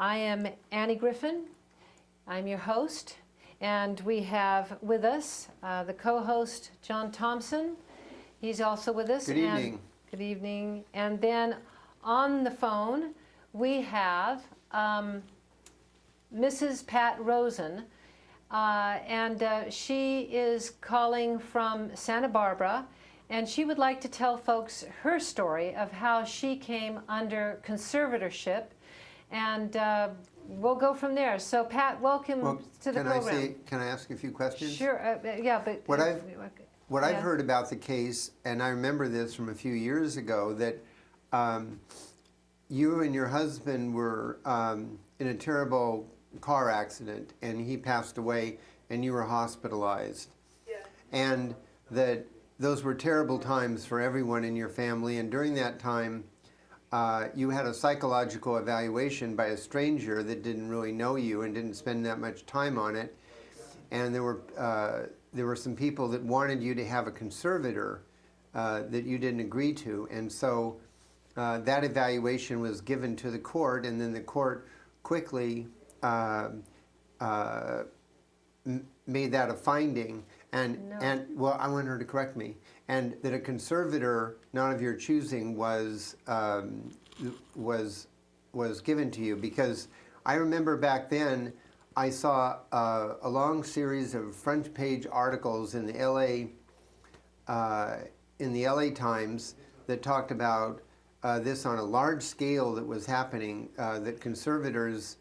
I am Annie Griffin. I'm your host, and we have with us the co-host, John Thompson. He's also with us. Good evening. Good evening. And then on the phone, we have Mrs. Pat Rosen, and she is calling from Santa Barbara, and she would like to tell folks her story of how she came under conservatorship, and we'll go from there. So Pat, welcome to the program. Can I ask a few questions? Sure, yeah, but... What I've heard about the case, and I remember this from a few years ago, that you and your husband were in a terrible car accident, and he passed away, and you were hospitalized. Yeah. And that those were terrible times for everyone in your family, and during that time, you had a psychological evaluation by a stranger that didn't really know you and didn't spend that much time on it, and there were some people that wanted you to have a conservator that you didn't agree to, and so that evaluation was given to the court, and then the court quickly made that a finding, and well, I want her to correct me, and that a conservator, not of your choosing, was given to you, because I remember back then I saw a long series of front page articles in the LA Times that talked about this on a large scale that was happening, that conservators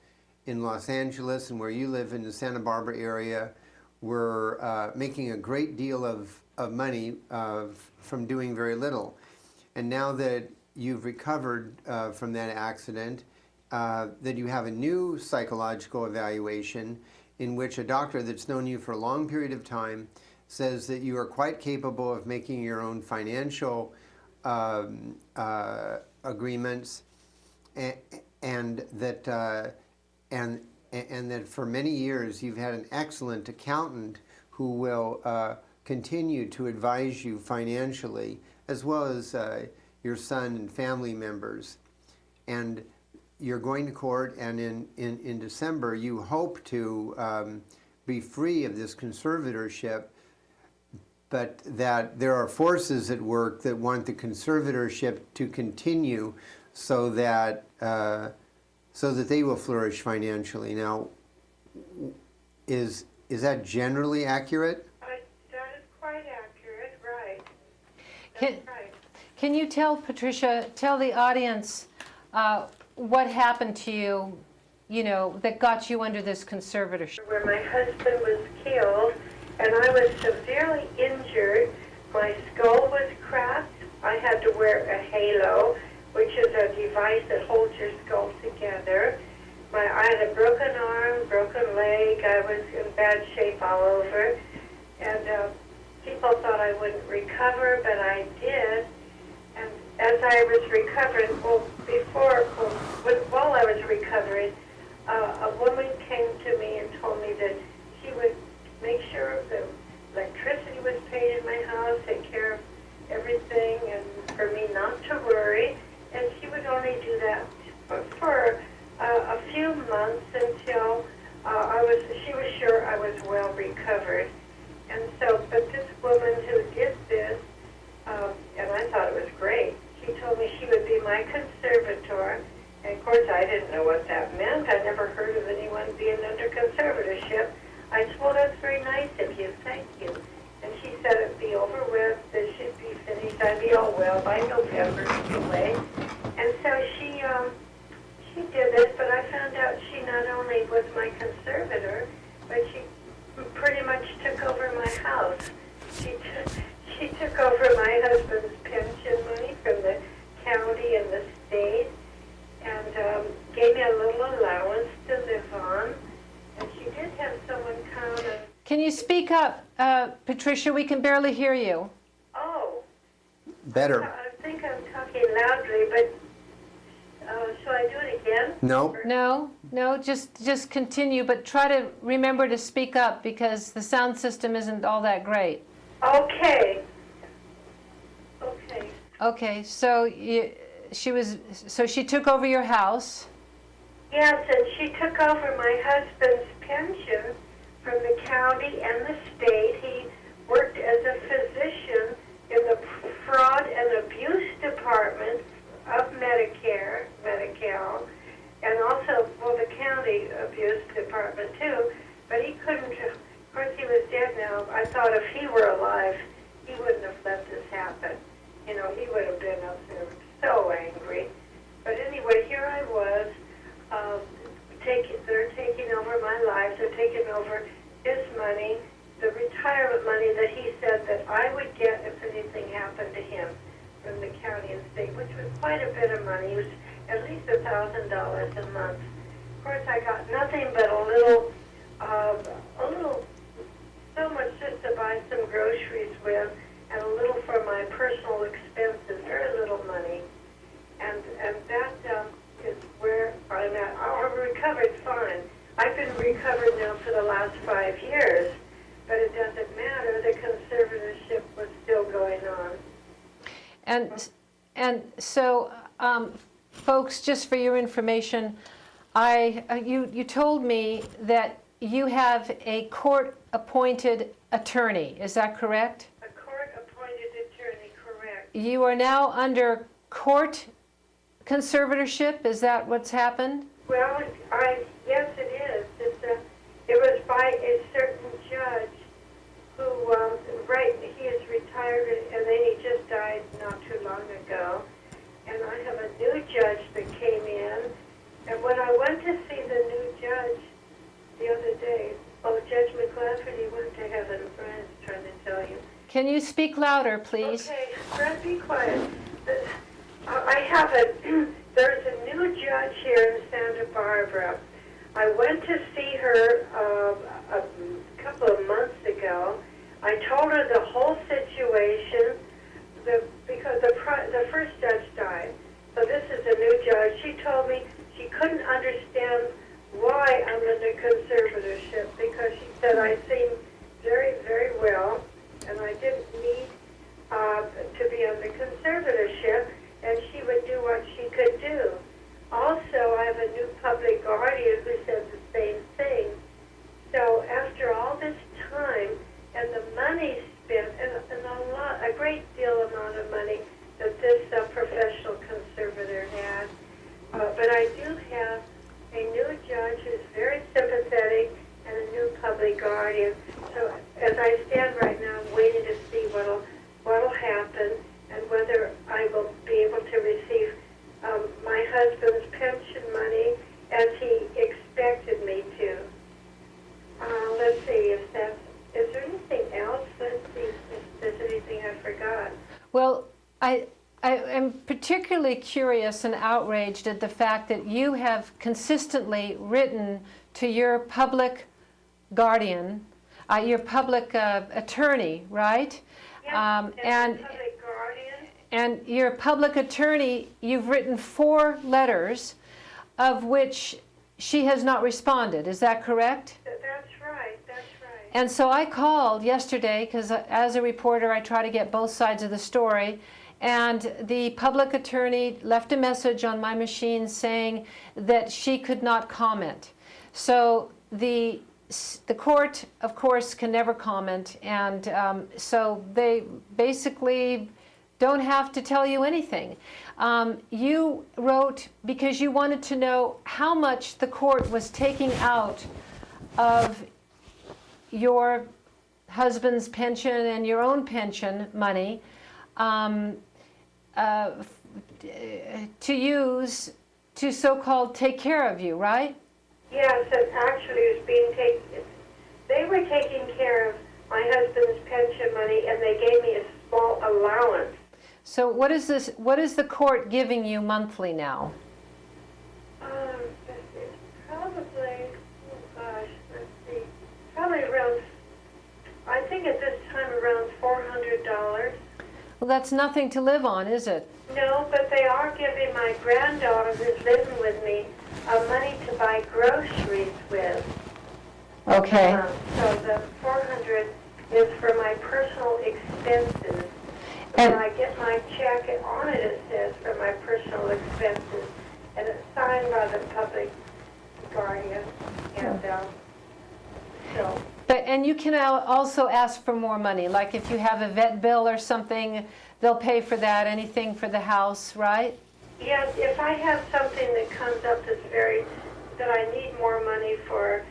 in Los Angeles and where you live in the Santa Barbara area were making a great deal of money from doing very little. And now that you've recovered from that accident, that you have a new psychological evaluation in which a doctor that's known you for a long period of time says that you are quite capable of making your own financial agreements, and that for many years you've had an excellent accountant who will continue to advise you financially, as well as your son and family members. And you're going to court, and in December you hope to be free of this conservatorship, but that there are forces at work that want the conservatorship to continue so that they will flourish financially. Now, is that generally accurate? That is quite accurate, right. Right. Can you tell the audience what happened to you, that got you under this conservatorship? Where my husband was killed, and I was severely injured. My skull was cracked. I had to wear a halo, which is a device that holds your skull together. I had a broken arm, broken leg. I was in bad shape all over. And people thought I wouldn't recover, but I did. And as I was recovering, while I was recovering, a woman came to me and told me that she would make sure the electricity was paid in my house, take care of everything, and for me not to worry. And she would only do that for a few months until she was sure I was well recovered. And so, but this woman who did this, and I thought it was great, she told me she would be my conservator. And of course, I didn't know what that meant. I never heard of anyone being under conservatorship. I said, well, that's very nice of you, thank you. And she said it'd be over with, it should be finished, I'd be all well by November anyway. And so she did this, but I found out she not only was my conservator, but she pretty much took over my house. She took over my husband's pension money from the county and the state, and gave me a little allowance to live on. And she did have someone come and... Can you speak up, Patricia? We can barely hear you. Oh. Better. I think I'm talking loudly, but shall I do it again? No, just continue, but try to remember to speak up because the sound system isn't all that great. Okay. Okay, so she took over your house. Yes, and she took over my husband's pension from the county and the state. He worked as a physician in the fraud and abuse department of Medi-Cal, and also, well, the county abuse department too, but he couldn't, of course he was dead now. I thought if he were alive, he wouldn't have let this happen. You know, he would have been up there so angry. But anyway, here I was, they're taking over my life, they're taking over his money, the retirement money that he said that I would get if anything happened to him from the county and state, which was quite a bit of money. It was at least $1,000 a month. Of course, I got nothing but a little, so much just to buy some groceries with, and a little for my personal expenses, very little money. And that is where I'm at. I recovered fine. I've been recovered now for the last 5 years, but it doesn't matter. The conservatorship was still going on. And so, folks, just for your information, you told me that you have a court-appointed attorney. Is that correct? A court-appointed attorney, correct. You are now under court conservatorship. Is that what's happened? Well, yes, it is. It was by a certain judge who, he is retired, and then he just died not too long ago. And I have a new judge that came in, and when I went to see the new judge the other day, Judge McLafferty went to heaven. Brian's trying to tell you. Can you speak louder, please? Okay, Fred, be quiet. There's a new judge here in Santa Barbara. I went to see her a couple of months ago. I told her the whole situation because the first judge died. So this is a new judge. She told me she couldn't understand why I'm in the conservatorship because she said I seem very, very well and I didn't need to be on the conservatorship, and she would do what she could do. Also, I have a new public guardian who said the same thing. So after all this time and the money spent, and a great deal amount of money that this professional conservator had, but I do have a new judge who's very sympathetic and a new public guardian. So as I stand right now, I'm waiting to see what'll happen and whether I will be able to receive my husband's pension money as he expected me to. Let's see is there anything else? Let's see if there's anything I forgot. Well, I am particularly curious and outraged at the fact that you have consistently written to your public guardian, your public attorney, right? Yes, and public guardian. And your public attorney, you've written 4 letters, of which she has not responded. Is that correct? That's right. And so I called yesterday, because as a reporter I try to get both sides of the story, and the public attorney left a message on my machine saying that she could not comment. So the court, of course, can never comment, and so they basically don't have to tell you anything. You wrote because you wanted to know how much the court was taking out of your husband's pension and your own pension money to use to so-called take care of you, right? Yes, and actually it was being taken. They were taking care of my husband's pension money, and they gave me a small allowance. So what is this? What is the court giving you monthly now? Probably, let's see, probably around, I think at this time around $400. Well, that's nothing to live on, is it? No, but they are giving my granddaughter who's living with me money to buy groceries with. Okay. So the $400 is for my personal expenses. And When I get my check, and on it says for my personal expenses, and it's signed by the public guardian, and so. And you can also ask for more money, like if you have a vet bill or something, they'll pay for that, anything for the house, right? Yes, if I have something that comes up that I need more money for,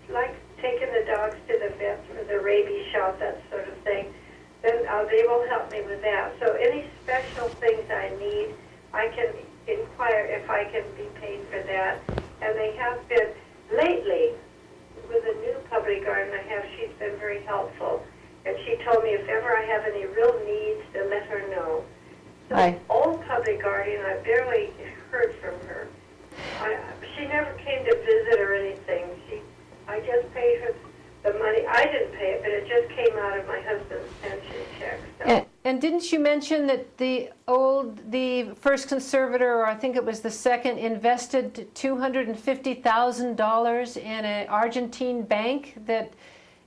like taking the dogs to the vet for the rabies shot, that sort of thing, then they will help me with that. So any special things I need, I can inquire if I can be paid for that. And they have been, lately, with a new public guardian I have, she's been very helpful. And she told me if ever I have any real needs, to let her know. So Right. old public guardian, I barely heard from her. She never came to visit or anything. I just paid her the money. I didn't pay it, but it just came out of my husband's pension check. So. And didn't you mention that the first conservator, or I think it was the second, invested $250,000 in an Argentine bank that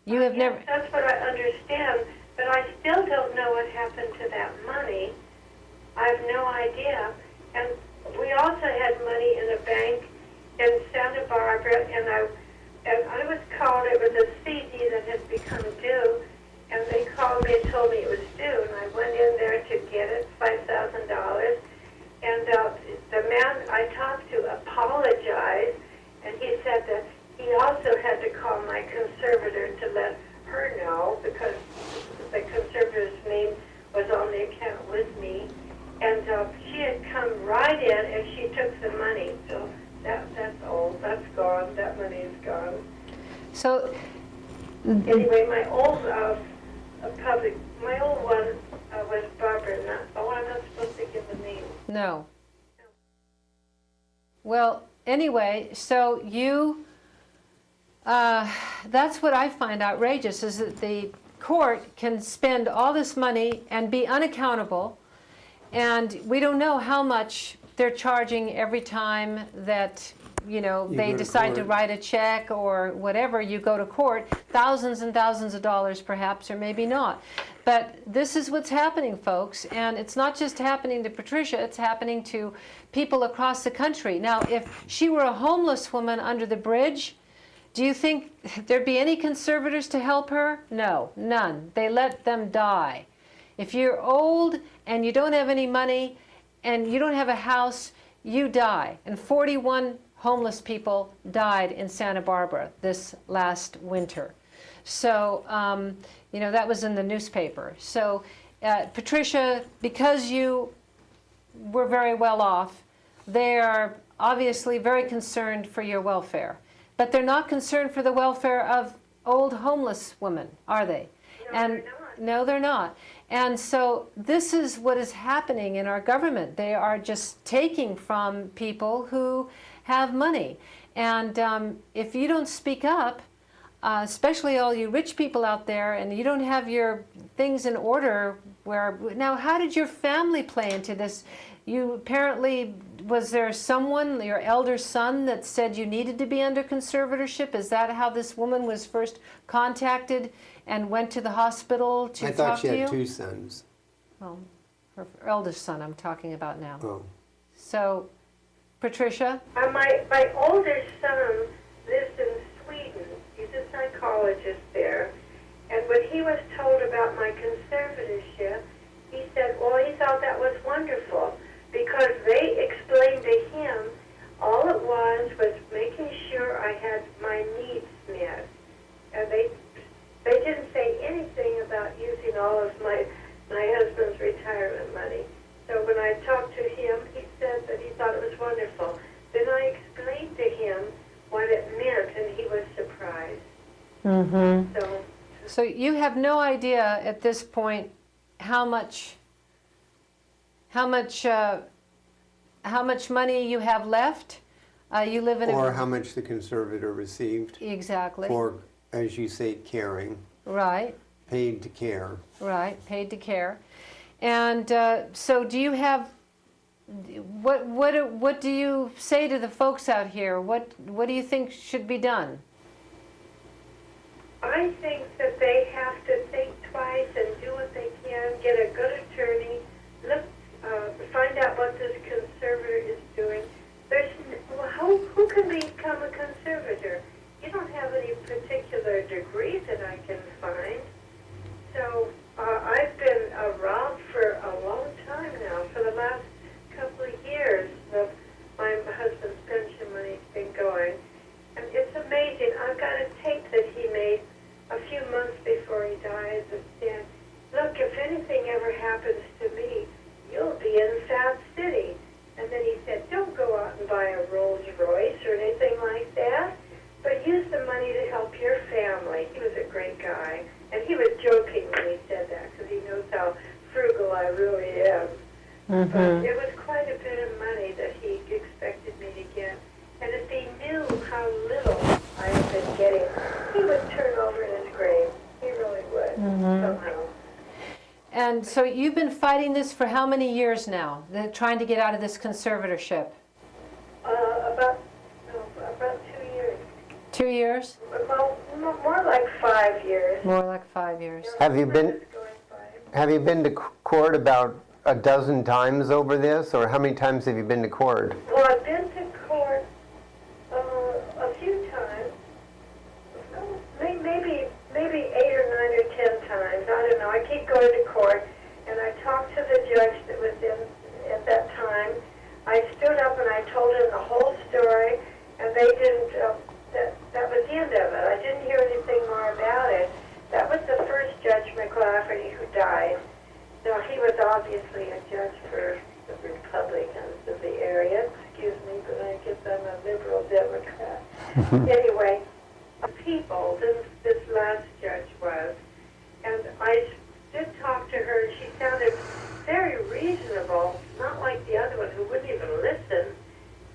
you have never... That's what I understand, but I still don't know what happened to that money. I have no idea. And we also had money in a bank in Santa Barbara, and I was called, it was a CD that had become due, and they called me and told me it was due, and I went in there to get it, $5,000, and the man I talked to apologized, and he said that he also had to call my conservator to let her know, because the conservator's name was on the account with me, and she had come right in and she took the money, so that's old, that's gone, that money is gone. So anyway, my old one was Barbara. I'm not supposed to give a name. No. Well, anyway, so you, that's what I find outrageous, is that the court can spend all this money and be unaccountable, and we don't know how much they're charging every time that, they decide to write a check or whatever. You go to court, thousands and thousands of dollars perhaps, or maybe not. But this is what's happening, folks, and it's not just happening to Patricia, it's happening to people across the country. Now, if she were a homeless woman under the bridge, do you think there'd be any conservators to help her? No, none. They let them die. If you're old and you don't have any money and you don't have a house, you die. And 41 homeless people died in Santa Barbara this last winter. So, that was in the newspaper. So, Patricia, because you were very well off, they are obviously very concerned for your welfare. But they're not concerned for the welfare of old homeless women, are they? No, they're not. And so this is what is happening in our government. They are just taking from people who have money. And if you don't speak up, especially all you rich people out there, and you don't have your things in order, now how did your family play into this? You apparently, was there someone, your elder son, that said you needed to be under conservatorship? Is that how this woman was first contacted and went to the hospital to talk to you? I thought she had two sons. Well, her eldest son I'm talking about now. Oh. So, Patricia? My older son lives in Sweden. He's a psychologist there. And when he was told about my conservatorship, he said, well, he thought that was wonderful, because they explained to him all it was making sure I had my needs met. And they didn't say anything about using all of my husband's retirement money. So when I talked to him, he said that he thought it was wonderful. Then I explained to him what it meant, and he was surprised. Mm-hmm. So you have no idea at this point how much money you have left. You live in or how much the conservator received. Exactly. For, as you say, caring. Right. Paid to care. Right, paid to care. And so do you have, what do you say to the folks out here? What do you think should be done? I think that they have to think twice and do what they can, get a good attorney, find out what this conservator is doing. Who can can become a conservator. You don't have any particular degree that I can find. So I've been around for a long time now. For the last couple of years, my husband's pension money's been going. And it's amazing. I've got a tape that he made a few months before he died that said, look, if anything ever happens to me, you'll be in South City. And then he said, don't go out and buy a Rolls Royce or anything like that, but use the money to help your family. He was a great guy. And he was joking when he said that because he knows how frugal I really am. But it was quite a bit of money that he expected me to get. And if he knew how little I had been getting, he would turn over in his grave. He really would, somehow. And so you've been fighting this for how many years now, trying to get out of this conservatorship? About 2 years. 2 years? Well, more like 5 years. More like 5 years. Have you been to court about a dozen times over this, or how many times have you been to court? Well, I've been to court a few times. Maybe 8 or 9 or 10 times. I don't know. I keep going to court, and I talked to the judge that was in at that time. I stood up and I told him the whole story, and they didn't. That was the end of it. I didn't hear anything more about it. That was the first Judge McLafferty who died. No, he was obviously a judge for the Republicans of the area. Excuse me, but I guess I'm a liberal Democrat. Anyway, people, this last judge was, and I did talk to her, and she sounded very reasonable, not like the other one who wouldn't even listen.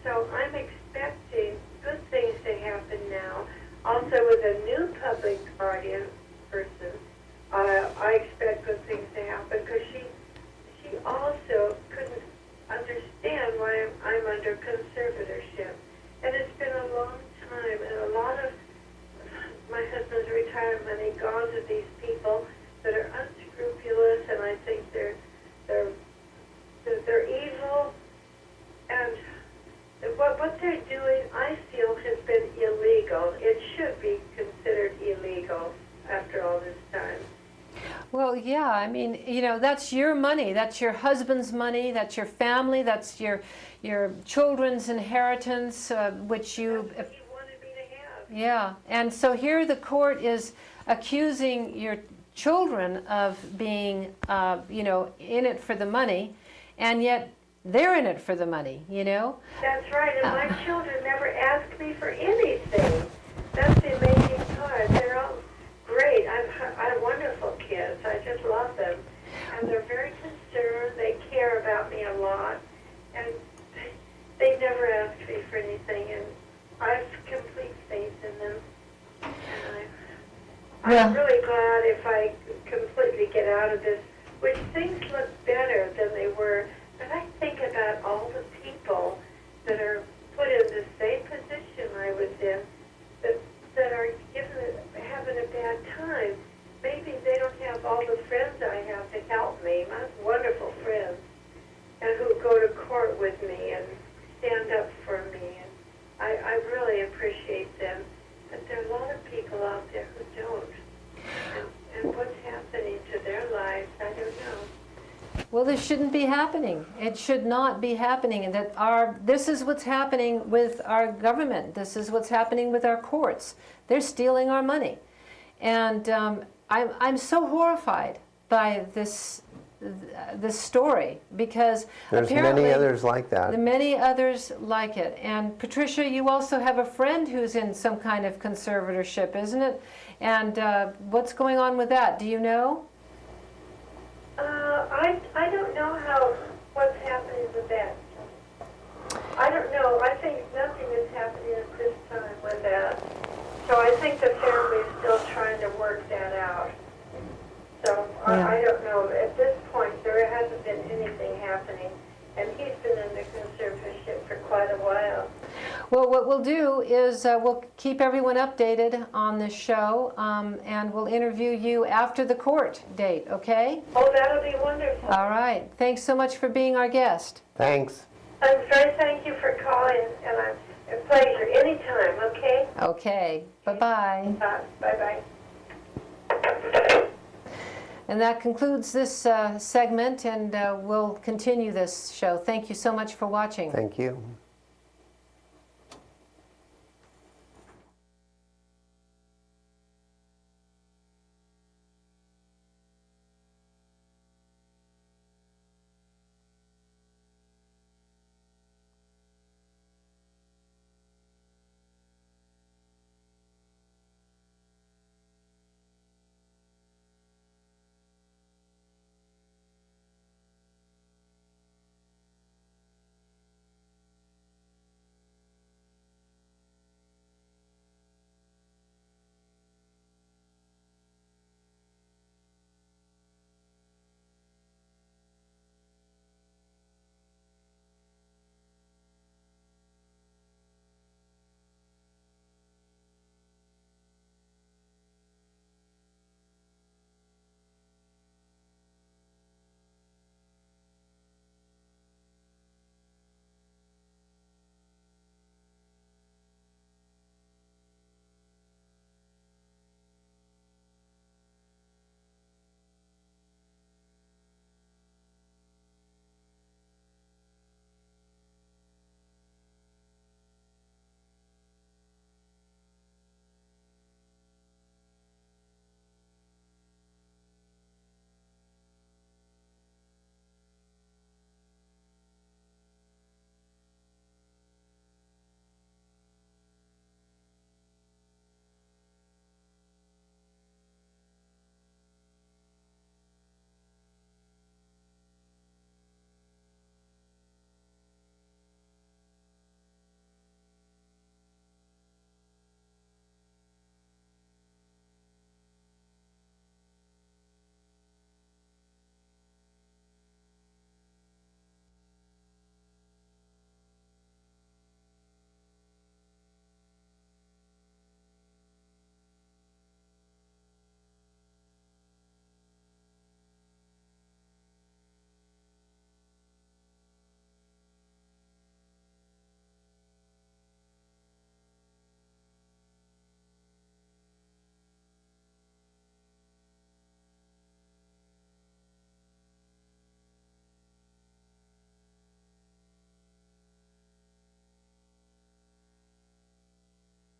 So I'm expecting good things to happen now. Also, with a new public guardian person, I expect good things to happen because she also couldn't understand why I'm under conservatorship. And it's been a long time, and a lot of my husband's retirement money gone to these people that are unscrupulous, and I think they're evil, and what they're doing, I feel, has been illegal. It should be considered illegal after all this time. Well, yeah, I mean, you know, that's your money, that's your husband's money, that's your family, that's your children's inheritance, which you... That's what he wanted me to have. Yeah, and so here the court is accusing your children of being, you know, in it for the money, and yet they're in it for the money, you know? That's right, and my children never asked me for anything. That's the amazing part. They're all great. I have wonderful kids. I just love them. And they're very concerned. They care about me a lot. And they never asked me for anything, and I have complete faith in them. And I'm really glad if I completely get out of this, which things look better than they were. But I think about all the people that are put in the same position I was in, that are having a bad time. Maybe they don't have all the friends I have to help me, my wonderful friends, and who go to court with me and stand up for me. And I really appreciate them. But there are a lot of people out there who don't. And what's happening to their lives, I don't know. Well, this shouldn't be happening. It should not be happening. And this is what's happening with our government. This is what's happening with our courts. They're stealing our money. And I'm so horrified by this story, because there's apparently many others like that. The many others like it. And Patricia, you also have a friend who's in some kind of conservatorship, isn't it? And what's going on with that? Do you know? I don't know what's happening with that. I don't know. I think nothing is happening at this time with that. So I think the family is still trying to work that out. So Yeah. I don't know. At this point, there hasn't been anything happening. And he's been in the conservatorship for quite a while. Well, what we'll do is we'll keep everyone updated on this show, and we'll interview you after the court date, okay? Oh, that'll be wonderful. All right. Thanks so much for being our guest. Thanks. I'm very thank you for calling, and it's a pleasure. Okay, bye-bye. Bye-bye. And that concludes this segment, and we'll continue this show. Thank you so much for watching. Thank you.